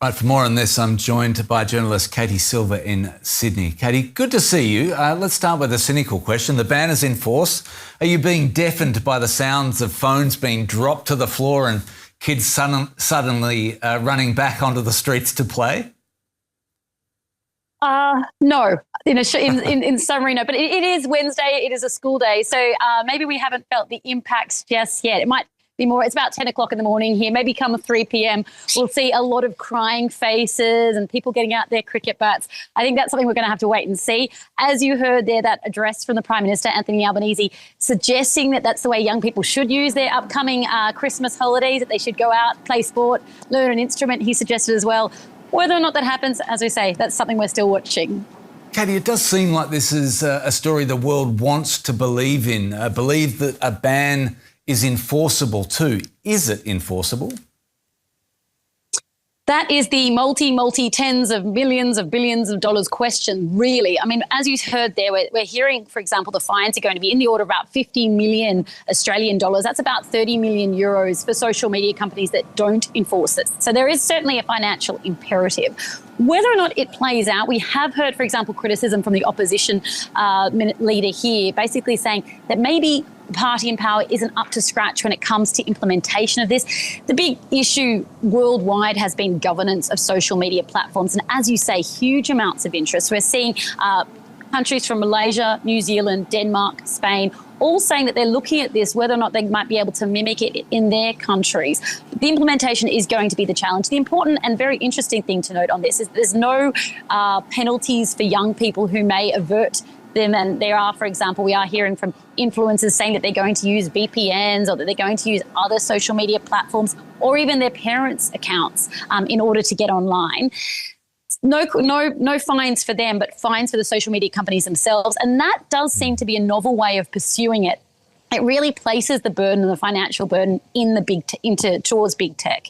Right, for more on this, I'm joined by journalist Katie Silver in Sydney. Katie, good to see you. Let's start with a cynical question. The ban is in force. Are you being deafened by the sounds of phones being dropped to the floor and kids suddenly running back onto the streets to play? No, in summary, no. But it is Wednesday. It is a school day. So maybe we haven't felt the impacts just yet. It might be more. It's about 10 o'clock in the morning here. Maybe come 3 p.m. we'll see a lot of crying faces and people getting out their cricket bats. I think that's something we're going to have to wait and see. As you heard there, that address from the Prime Minister, Anthony Albanese, suggesting that that's the way young people should use their upcoming Christmas holidays, that they should go out, play sport, learn an instrument, he suggested as well. Whether or not that happens, as we say, that's something we're still watching. Katie, it does seem like this is a story the world wants to believe in, believe that a ban is enforceable too. Is it enforceable? That is the multi tens of millions of billions of dollars question, really. I mean, as you heard there, we're hearing, for example, the fines are going to be in the order of about 50 million Australian dollars. That's about 30 million euros for social media companies that don't enforce it. So there is certainly a financial imperative. Whether or not it plays out, we have heard, for example, criticism from the opposition leader here, basically saying that maybe the party in power isn't up to scratch when it comes to implementation of this. The big issue worldwide has been governance of social media platforms. And as you say, huge amounts of interest. We're seeing countries from Malaysia, New Zealand, Denmark, Spain, all saying that they're looking at this, whether or not they might be able to mimic it in their countries. The implementation is going to be the challenge. The important and very interesting thing to note on this is there's no penalties for young people who may avert them. And there are, for example, we are hearing from influencers saying that they're going to use VPNs or that they're going to use other social media platforms or even their parents' accounts in order to get online. No fines for them, but fines for the social media companies themselves. And that does seem to be a novel way of pursuing it. It really places the burden, the financial burden, in the towards big tech.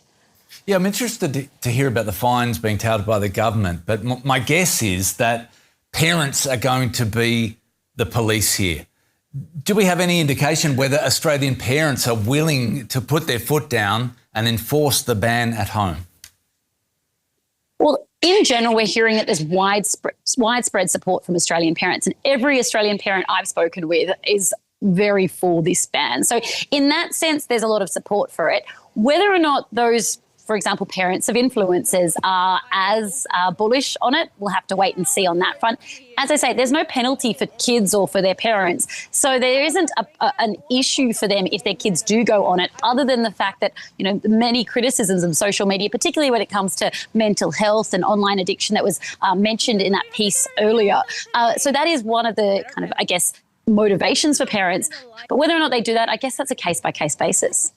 Yeah, I'm interested to hear about the fines being touted by the government, but my guess is that parents are going to be the police here. Do we have any indication whether Australian parents are willing to put their foot down and enforce the ban at home? Well, in general, we're hearing that there's widespread support from Australian parents, and every Australian parent I've spoken with is very for this ban. So in that sense, there's a lot of support for it. Whether or not those, for example, parents of influencers are as bullish on it, we'll have to wait and see on that front. As I say, there's no penalty for kids or for their parents. So there isn't an issue for them if their kids do go on it, other than the fact that, you know, many criticisms of social media, particularly when it comes to mental health and online addiction that was mentioned in that piece earlier. So that is one of the kind of, I guess, motivations for parents. But whether or not they do that, I guess that's a case-by-case basis.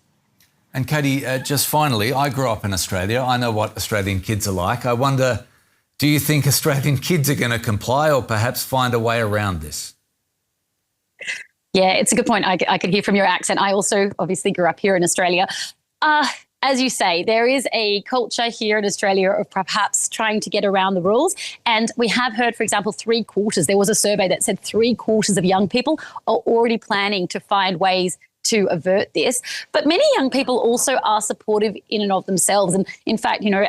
And Katie, just finally, I grew up in Australia. I know what Australian kids are like. I wonder, do you think Australian kids are going to comply or perhaps find a way around this? Yeah, it's a good point. I could hear from your accent. I also obviously grew up here in Australia. As you say, there is a culture here in Australia of perhaps trying to get around the rules. And we have heard, for example, there was a survey that said 3/4 of young people are already planning to find ways to avert this. But many young people also are supportive in and of themselves. And in fact, you know,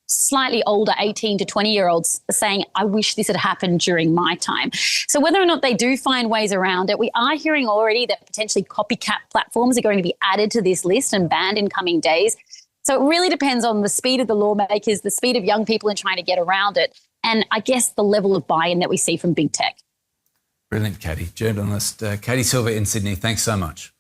slightly older 18 to 20-year-olds are saying, I wish this had happened during my time. So whether or not they do find ways around it, we are hearing already that potentially copycat platforms are going to be added to this list and banned in coming days. So it really depends on the speed of the lawmakers, the speed of young people in trying to get around it, and I guess the level of buy-in that we see from big tech. Brilliant, Katie. Journalist Katie Silver in Sydney, thanks so much.